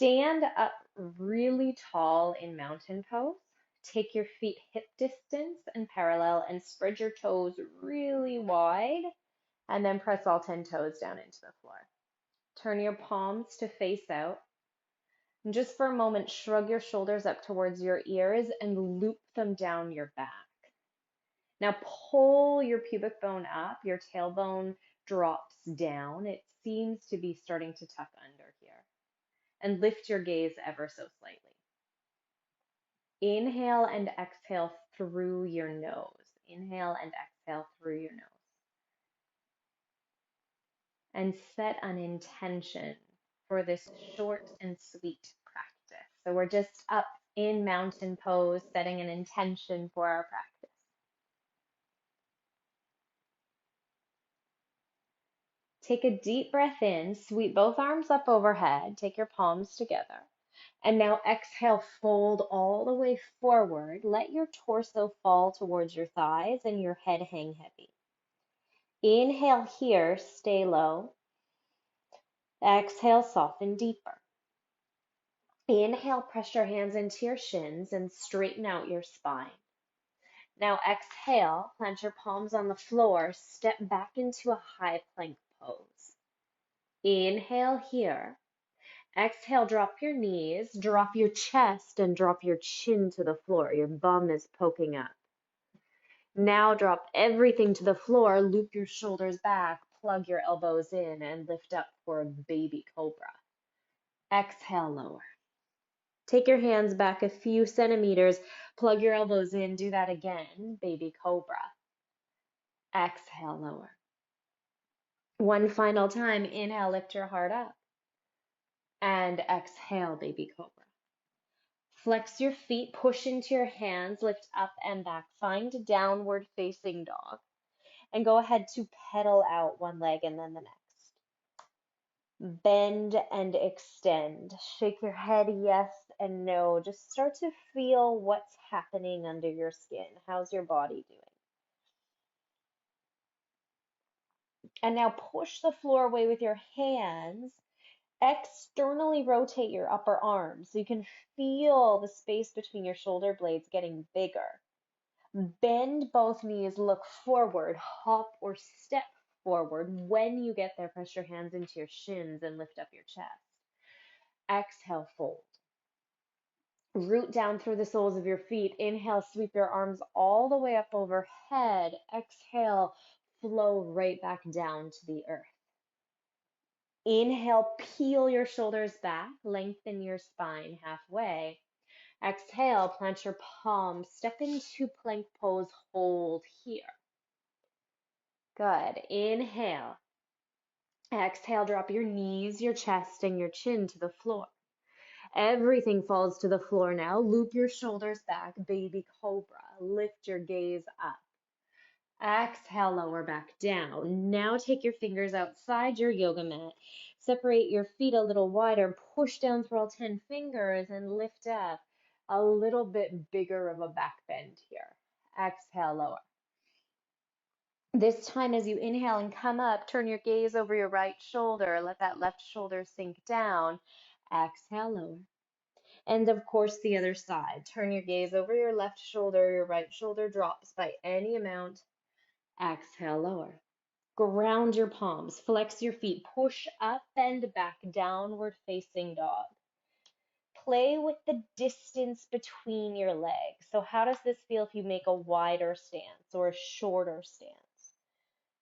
Stand up really tall in mountain pose. Take your feet hip distance and parallel and spread your toes really wide and then press all 10 toes down into the floor. Turn your palms to face out. And just for a moment, shrug your shoulders up towards your ears and loop them down your back. Now pull your pubic bone up, your tailbone drops down. It seems to be starting to tuck under here. And lift your gaze ever so slightly. Inhale and exhale through your nose. Inhale and exhale through your nose. And set an intention for this short and sweet practice. So we're just up in mountain pose, setting an intention for our practice. Take a deep breath in, sweep both arms up overhead, take your palms together. And now exhale, fold all the way forward. Let your torso fall towards your thighs and your head hang heavy. Inhale here, stay low. Exhale, soften deeper. Inhale, press your hands into your shins and straighten out your spine. Now exhale, plant your palms on the floor, step back into a high plank pose. Inhale here. Exhale, drop your knees, drop your chest, and drop your chin to the floor. Your bum is poking up. Now drop everything to the floor, loop your shoulders back, plug your elbows in, and lift up for a baby cobra. Exhale, lower. Take your hands back a few centimeters, plug your elbows in, do that again, baby cobra. Exhale, lower. One final time, inhale, lift your heart up. And exhale, baby cobra. Flex your feet, push into your hands, lift up and back. Find downward facing dog. And go ahead to pedal out one leg and then the next. Bend and extend. Shake your head yes and no. Just start to feel what's happening under your skin. How's your body doing? And now push the floor away with your hands. Externally rotate your upper arm so you can feel the space between your shoulder blades getting bigger. Bend both knees, look forward, hop or step forward. When you get there, press your hands into your shins and lift up your chest. Exhale, fold. Root down through the soles of your feet. Inhale, sweep your arms all the way up overhead. Exhale, flow right back down to the earth. Inhale, peel your shoulders back, lengthen your spine halfway. Exhale, plant your palms, step into plank pose, hold here. Good. Inhale. Exhale, drop your knees, your chest, and your chin to the floor. Everything falls to the floor now. Loop your shoulders back, baby cobra. Lift your gaze up. Exhale, lower back down. Now take your fingers outside your yoga mat. Separate your feet a little wider. Push down through all 10 fingers and lift up. A little bit bigger of a back bend here. Exhale, lower. This time, as you inhale and come up, turn your gaze over your right shoulder. Let that left shoulder sink down. Exhale, lower. And of course, the other side. Turn your gaze over your left shoulder. Your right shoulder drops by any amount. Exhale, lower. Ground your palms. Flex your feet. Push up, bend back, downward facing dog. Play with the distance between your legs. So how does this feel if you make a wider stance or a shorter stance?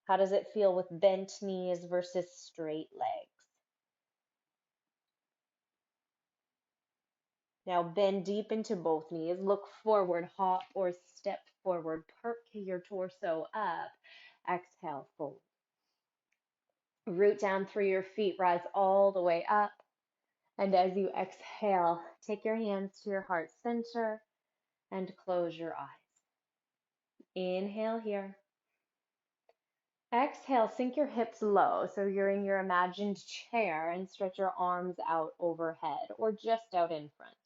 How does it feel with bent knees versus straight legs? Now bend deep into both knees. Look forward, hop or step forward. Perk your torso up. Exhale, fold. Root down through your feet, rise all the way up. And as you exhale, take your hands to your heart center and close your eyes. Inhale here. Exhale, sink your hips low so you're in your imagined chair and stretch your arms out overhead or just out in front.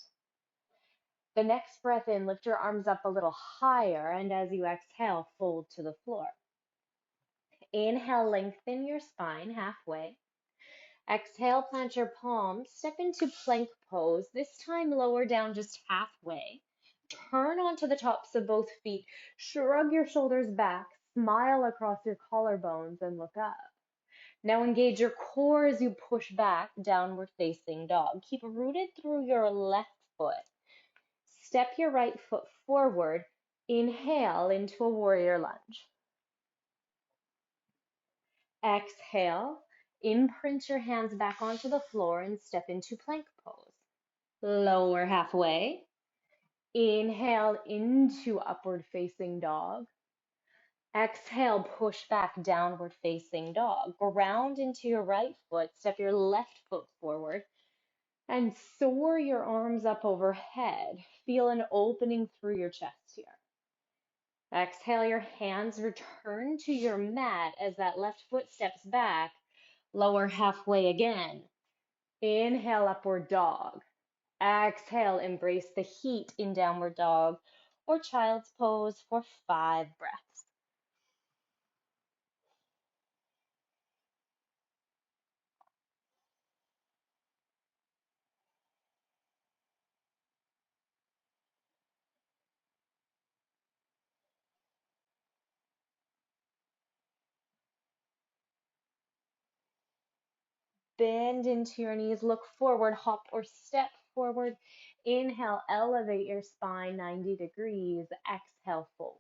The next breath in, lift your arms up a little higher, and as you exhale, fold to the floor. Inhale, lengthen your spine halfway. Exhale, plant your palms, step into plank pose. This time lower down just halfway. Turn onto the tops of both feet. Shrug your shoulders back. Smile across your collarbones and look up. Now engage your core as you push back, downward facing dog. Keep rooted through your left foot. Step your right foot forward. Inhale into a warrior lunge. Exhale, imprint your hands back onto the floor and step into plank pose. Lower halfway. Inhale into upward facing dog. Exhale, push back, downward facing dog. Ground into your right foot, step your left foot forward, and soar your arms up overhead. Feel an opening through your chest here. Exhale, your hands return to your mat as that left foot steps back. Lower halfway again. Inhale, upward dog. Exhale, embrace the heat in downward dog or child's pose for 5 breaths. Bend into your knees, look forward, hop or step forward. Inhale, elevate your spine 90 degrees. Exhale, fold.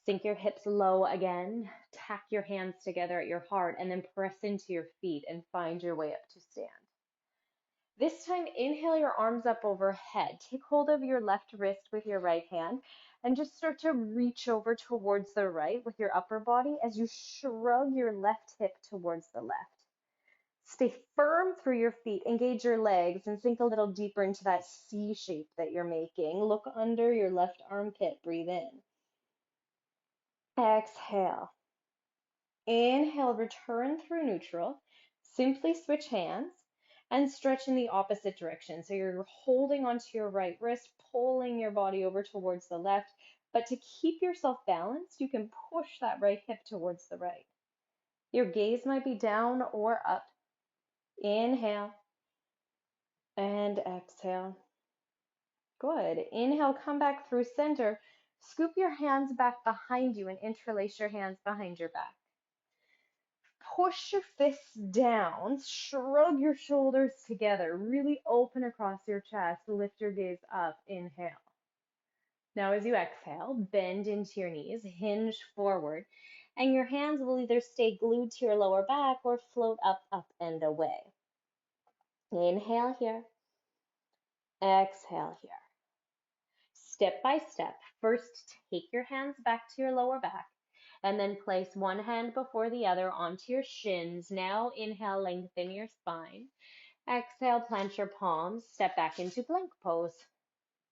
Sink your hips low again. Tack your hands together at your heart and then press into your feet and find your way up to stand. This time, inhale your arms up overhead. Take hold of your left wrist with your right hand and just start to reach over towards the right with your upper body as you shrug your left hip towards the left. Stay firm through your feet, engage your legs, and sink a little deeper into that C shape that you're making. Look under your left armpit, breathe in. Exhale. Inhale, return through neutral. Simply switch hands and stretch in the opposite direction. So you're holding onto your right wrist, pulling your body over towards the left. But to keep yourself balanced, you can push that right hip towards the right. Your gaze might be down or up. Inhale and exhale. Good. Inhale, come back through center. Scoop your hands back behind you and interlace your hands behind your back. Push your fists down, shrug your shoulders together, really open across your chest, lift your gaze up, inhale. Now as you exhale, bend into your knees, hinge forward, and your hands will either stay glued to your lower back or float up, up, and away. Inhale here, exhale here. Step by step, first take your hands back to your lower back and then place one hand before the other onto your shins. Now inhale, lengthen your spine. Exhale, plant your palms, step back into plank pose.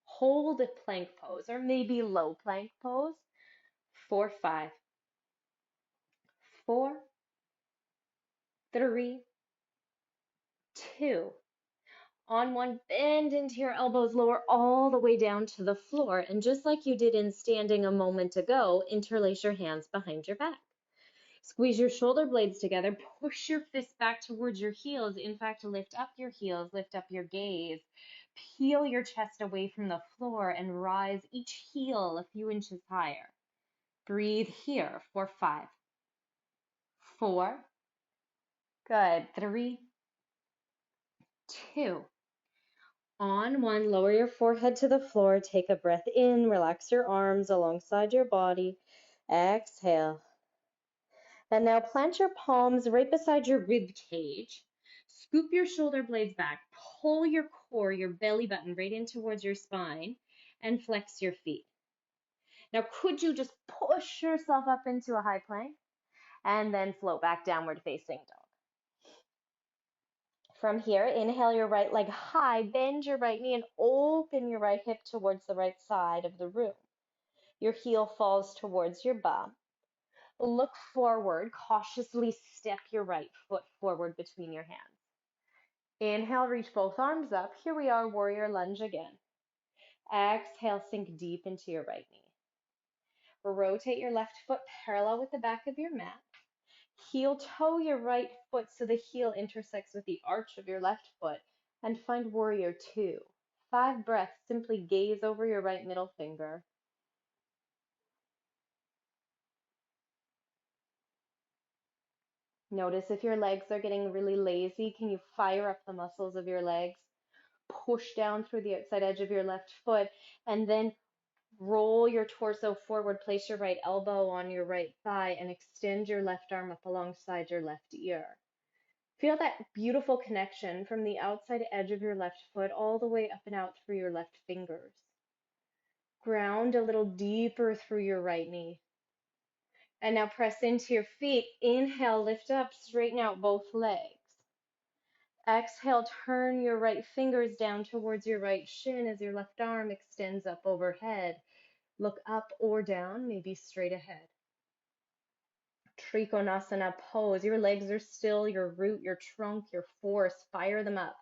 Hold a plank pose or maybe low plank pose for 5, 4, 3, 2. On one, bend into your elbows, lower all the way down to the floor. And just like you did in standing a moment ago, interlace your hands behind your back. Squeeze your shoulder blades together, push your fists back towards your heels. In fact, lift up your heels, lift up your gaze. Peel your chest away from the floor and rise each heel a few inches higher. Breathe here for 5, 4, good, 3, 2. On one, lower your forehead to the floor. Take a breath in, relax your arms alongside your body. Exhale. And now plant your palms right beside your rib cage. Scoop your shoulder blades back. Pull your core, your belly button right in towards your spine and flex your feet. Now, could you just push yourself up into a high plank and then float back downward facing dog? From here, inhale your right leg high, bend your right knee and open your right hip towards the right side of the room. Your heel falls towards your bum. Look forward, cautiously step your right foot forward between your hands. Inhale, reach both arms up. Here we are, warrior lunge again. Exhale, sink deep into your right knee. Rotate your left foot parallel with the back of your mat. Heel toe your right foot so the heel intersects with the arch of your left foot, and find warrior two. 5 breaths, simply gaze over your right middle finger. Notice if your legs are getting really lazy, can you fire up the muscles of your legs? Push down through the outside edge of your left foot, and then roll your torso forward, place your right elbow on your right thigh, and extend your left arm up alongside your left ear. Feel that beautiful connection from the outside edge of your left foot all the way up and out through your left fingers. Ground a little deeper through your right knee. And now press into your feet. Inhale, lift up, straighten out both legs. Exhale, turn your right fingers down towards your right shin as your left arm extends up overhead. Look up or down, maybe straight ahead. Trikonasana pose. Your legs are still, your root, your trunk, your force. Fire them up.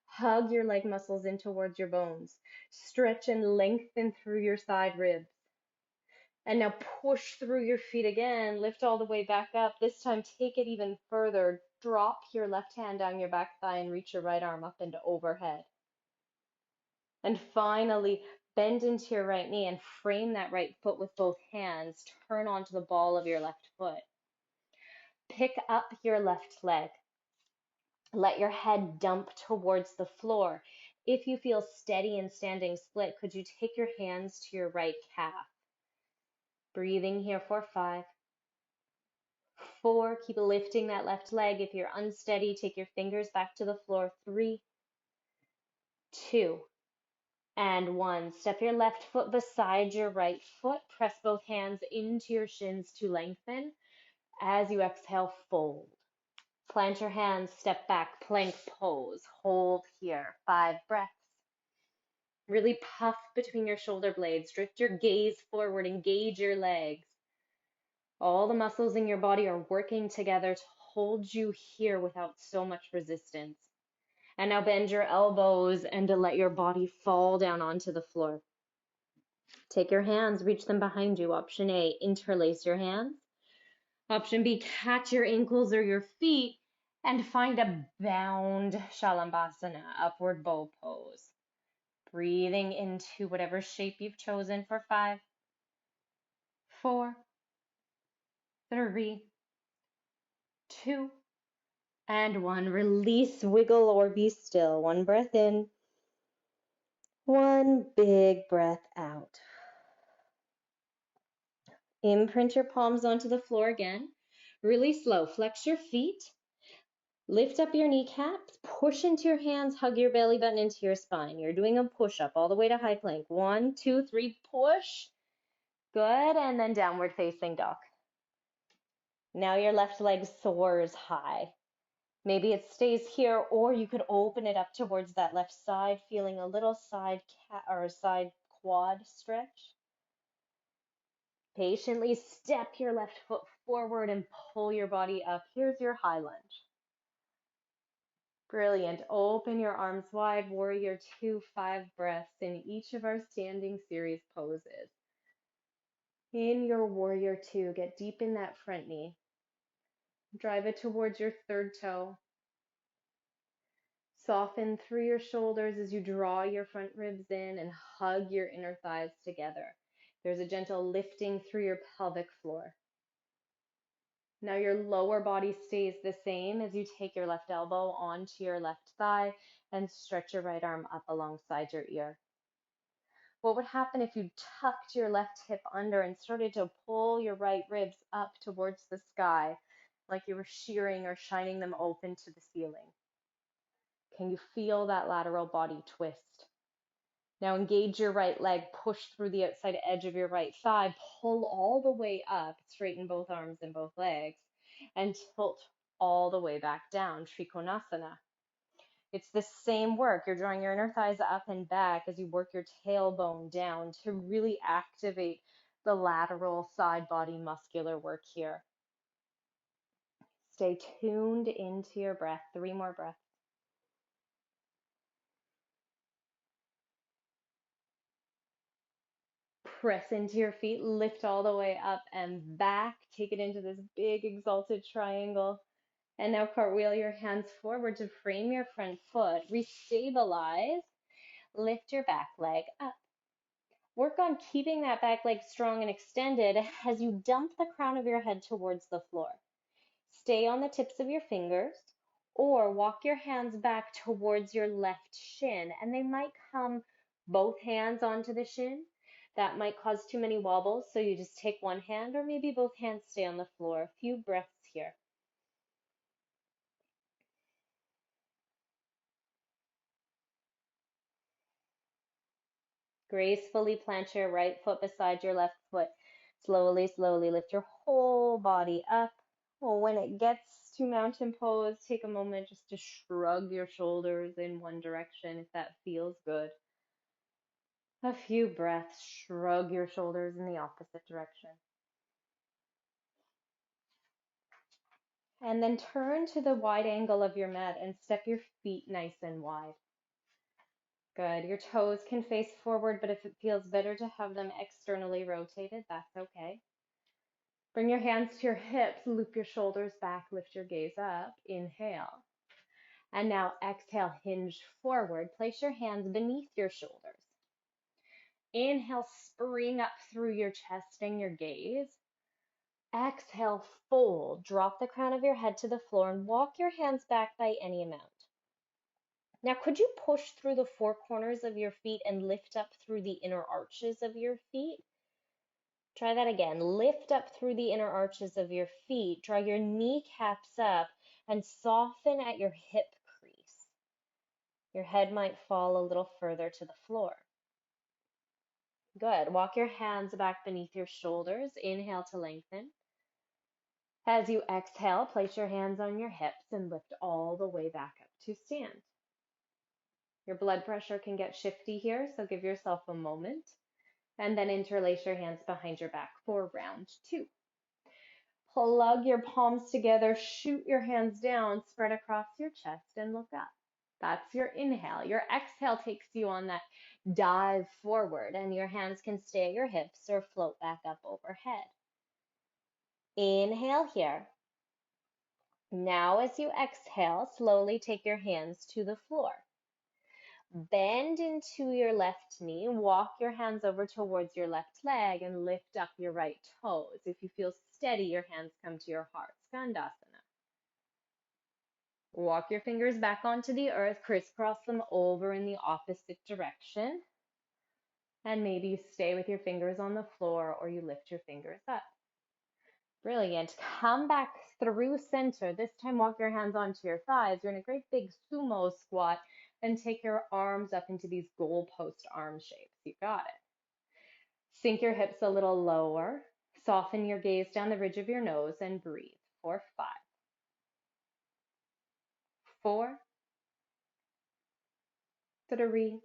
Hug your leg muscles in towards your bones. Stretch and lengthen through your side ribs. And now push through your feet again. Lift all the way back up. This time, take it even further. Drop your left hand down your back thigh and reach your right arm up into overhead. And finally, bend into your right knee and frame that right foot with both hands. Turn onto the ball of your left foot. Pick up your left leg. Let your head dump towards the floor. If you feel steady in standing split, could you take your hands to your right calf? Breathing here for 5, 4, keep lifting that left leg. If you're unsteady, take your fingers back to the floor. 3, 2, and 1. Step your left foot beside your right foot. Press both hands into your shins to lengthen. As you exhale, fold. Plant your hands, step back, plank pose. Hold here. 5 breaths. Really puff between your shoulder blades. Drift your gaze forward. Engage your legs. All the muscles in your body are working together to hold you here without so much resistance. And now bend your elbows and to let your body fall down onto the floor. Take your hands, reach them behind you. Option A, interlace your hands. Option B, catch your ankles or your feet and find a bound Shalabhasana, upward bow pose. Breathing into whatever shape you've chosen for 5, 4, 3, 2, and 1. Release, wiggle, or be still. 1 breath in, 1 big breath out. Imprint your palms onto the floor again. Really slow. Flex your feet. Lift up your kneecaps. Push into your hands. Hug your belly button into your spine. You're doing a push-up all the way to high plank. 1, 2, 3, push. Good, and then downward facing dog. Now your left leg soars high. Maybe it stays here, or you could open it up towards that left side, feeling a little side side quad stretch. Patiently step your left foot forward and pull your body up. Here's your high lunge. Brilliant. Open your arms wide, warrior two, 5 breaths in each of our standing series poses. In your warrior two, get deep in that front knee. Drive it towards your third toe. Soften through your shoulders as you draw your front ribs in and hug your inner thighs together. There's a gentle lifting through your pelvic floor. Now your lower body stays the same as you take your left elbow onto your left thigh and stretch your right arm up alongside your ear. What would happen if you tucked your left hip under and started to pull your right ribs up towards the sky, like you were shearing or shining them open to the ceiling? Can you feel that lateral body twist? Now engage your right leg, push through the outside edge of your right thigh, pull all the way up, straighten both arms and both legs, and tilt all the way back down, Trikonasana. It's the same work. You're drawing your inner thighs up and back as you work your tailbone down to really activate the lateral side body muscular work here. Stay tuned into your breath. 3 more breaths. Press into your feet, lift all the way up and back. Take it into this big exalted triangle. And now cartwheel your hands forward to frame your front foot. Restabilize. Lift your back leg up. Work on keeping that back leg strong and extended as you dump the crown of your head towards the floor. Stay on the tips of your fingers or walk your hands back towards your left shin, and they might come both hands onto the shin. That might cause too many wobbles, so you just take one hand or maybe both hands stay on the floor. A few breaths here. Gracefully plant your right foot beside your left foot. Slowly, slowly lift your whole body up. Well, when it gets to mountain pose, take a moment just to shrug your shoulders in one direction if that feels good. A few breaths, shrug your shoulders in the opposite direction. And then turn to the wide angle of your mat and step your feet nice and wide. Good. Your toes can face forward, but if it feels better to have them externally rotated, that's okay. Bring your hands to your hips, loop your shoulders back, lift your gaze up. Inhale. And now exhale, hinge forward. Place your hands beneath your shoulders. Inhale, spring up through your chest and your gaze. Exhale, fold. Drop the crown of your head to the floor and walk your hands back by any amount. Now, could you push through the four corners of your feet and lift up through the inner arches of your feet? Try that again. Lift up through the inner arches of your feet. Draw your kneecaps up and soften at your hip crease. Your head might fall a little further to the floor. Good. Walk your hands back beneath your shoulders. Inhale to lengthen. As you exhale, place your hands on your hips and lift all the way back up to stand. Your blood pressure can get shifty here, so give yourself a moment. And then interlace your hands behind your back for round two. Plug your palms together, shoot your hands down, spread across your chest, and look up. That's your inhale. Your exhale takes you on that dive forward, and your hands can stay at your hips or float back up overhead. Inhale here. Now, as you exhale, slowly take your hands to the floor. Bend into your left knee, walk your hands over towards your left leg, and lift up your right toes. If you feel steady, your hands come to your heart. Skandasana. Walk your fingers back onto the earth, crisscross them over in the opposite direction. And maybe you stay with your fingers on the floor or you lift your fingers up. Brilliant. Come back through center. This time walk your hands onto your thighs. You're in a great big sumo squat and take your arms up into these goalpost arm shapes. You got it. Sink your hips a little lower. Soften your gaze down the ridge of your nose and breathe for 5, 4, 3,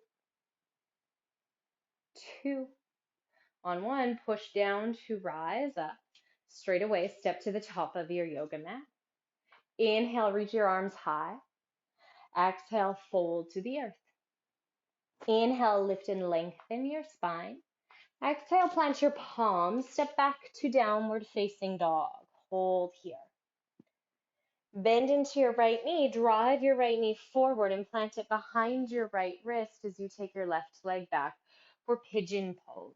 2. On 1, push down to rise up. Straight away, step to the top of your yoga mat. Inhale, reach your arms high. Exhale, fold to the earth. Inhale, lift and lengthen your spine. Exhale, plant your palms. Step back to downward facing dog. Hold here. Bend into your right knee. Drive your right knee forward and plant it behind your right wrist as you take your left leg back for pigeon pose.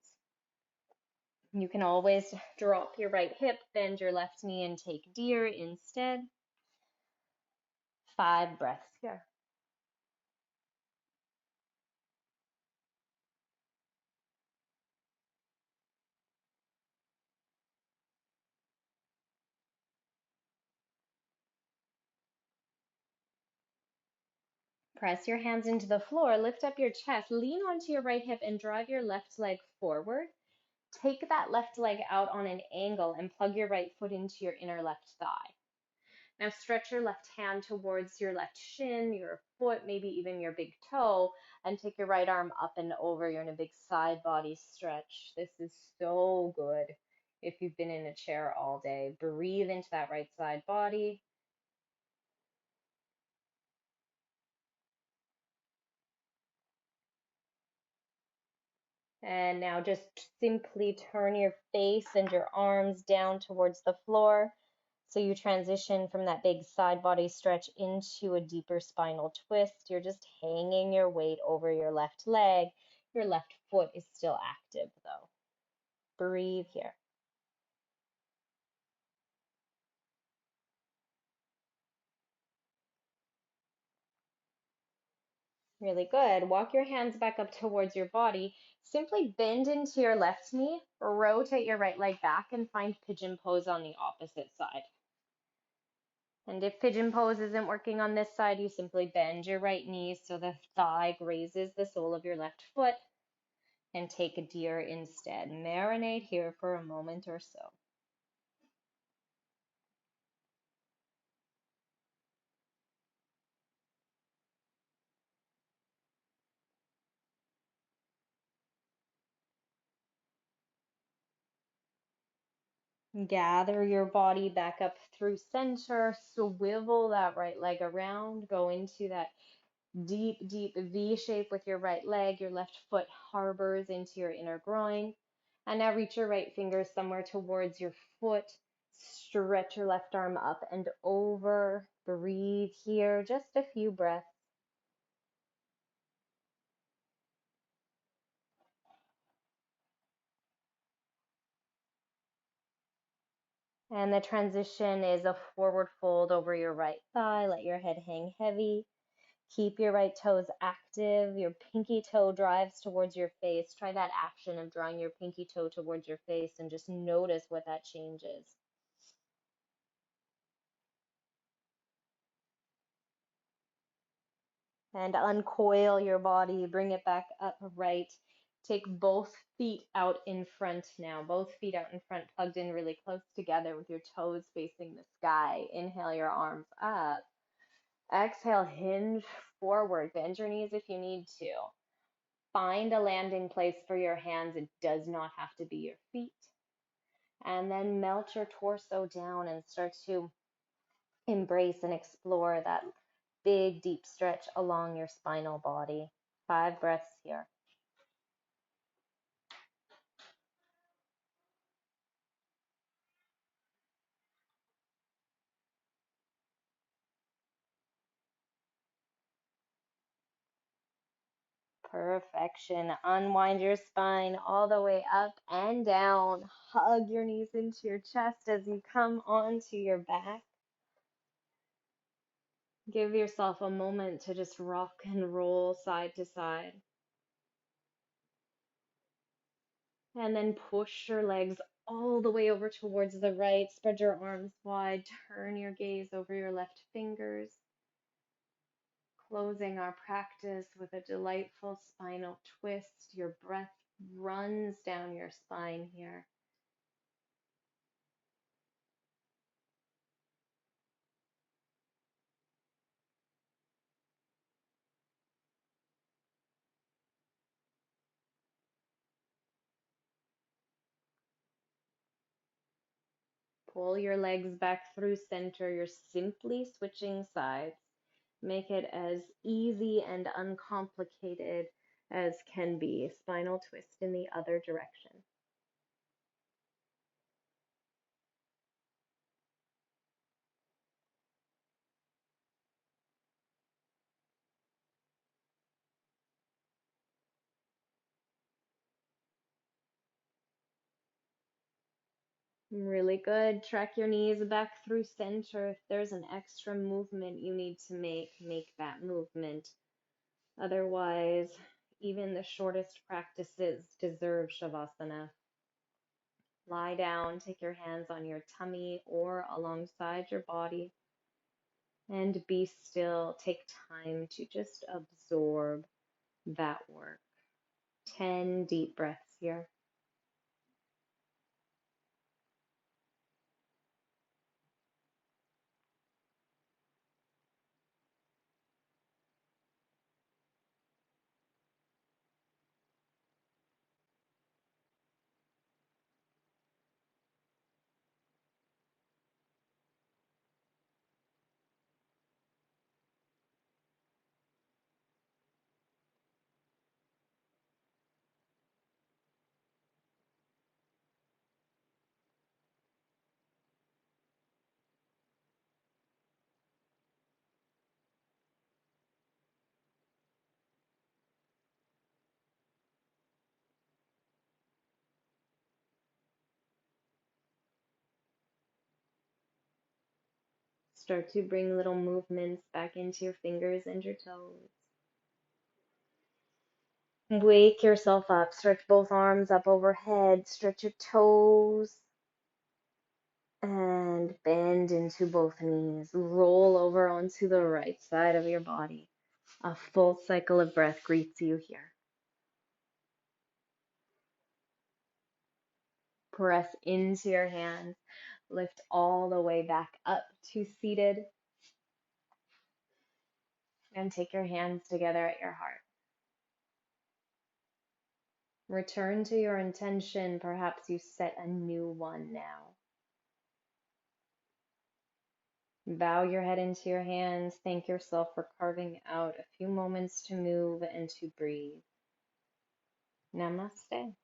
You can always drop your right hip, bend your left knee, and take deer instead. 5 breaths here. Press your hands into the floor, lift up your chest, lean onto your right hip and drive your left leg forward. Take that left leg out on an angle and plug your right foot into your inner left thigh. Now stretch your left hand towards your left shin, your foot, maybe even your big toe, and take your right arm up and over. You're in a big side body stretch. This is so good if you've been in a chair all day. Breathe into that right side body. And now just simply turn your face and your arms down towards the floor. So you transition from that big side body stretch into a deeper spinal twist. You're just hanging your weight over your left leg. Your left foot is still active though. Breathe here. Really good. Walk your hands back up towards your body. Simply bend into your left knee, rotate your right leg back, and find pigeon pose on the opposite side. And if pigeon pose isn't working on this side, you simply bend your right knee so the thigh grazes the sole of your left foot and take a deer instead. Marinate here for a moment or so. Gather your body back up through center, swivel that right leg around, go into that deep, deep V shape with your right leg. Your left foot harbors into your inner groin. And now reach your right finger somewhere towards your foot. Stretch your left arm up and over. Breathe here, just a few breaths. And the transition is a forward fold over your right thigh. Let your head hang heavy. Keep your right toes active. Your pinky toe drives towards your face. Try that action of drawing your pinky toe towards your face and just notice what that changes. And uncoil your body, bring it back upright. Take both feet out in front now. Both feet out in front, plugged in really close together with your toes facing the sky. Inhale your arms up. Exhale, hinge forward. Bend your knees if you need to. Find a landing place for your hands. It does not have to be your feet. And then melt your torso down and start to embrace and explore that big, deep stretch along your spinal body. 5 breaths here. Perfection. Unwind your spine all the way up and down. Hug your knees into your chest as you come onto your back. Give yourself a moment to just rock and roll side to side. And then push your legs all the way over towards the right. Spread your arms wide. Turn your gaze over your left fingers. Closing our practice with a delightful spinal twist. Your breath runs down your spine here. Pull your legs back through center. You're simply switching sides. Make it as easy and uncomplicated as can be. Spinal twist in the other direction. Really good. Track your knees back through center. If there's an extra movement you need to make that movement. Otherwise, even the shortest practices deserve Shavasana. Lie down, take your hands on your tummy or alongside your body, and be still. Take time to just absorb that work. 10 deep breaths here. Start to bring little movements back into your fingers and your toes. Wake yourself up. Stretch both arms up overhead. Stretch your toes and bend into both knees. Roll over onto the right side of your body. A full cycle of breath greets you here. Press into your hands. Lift all the way back up to seated. And take your hands together at your heart. Return to your intention. Perhaps you set a new one now. Bow your head into your hands. Thank yourself for carving out a few moments to move and to breathe. Namaste.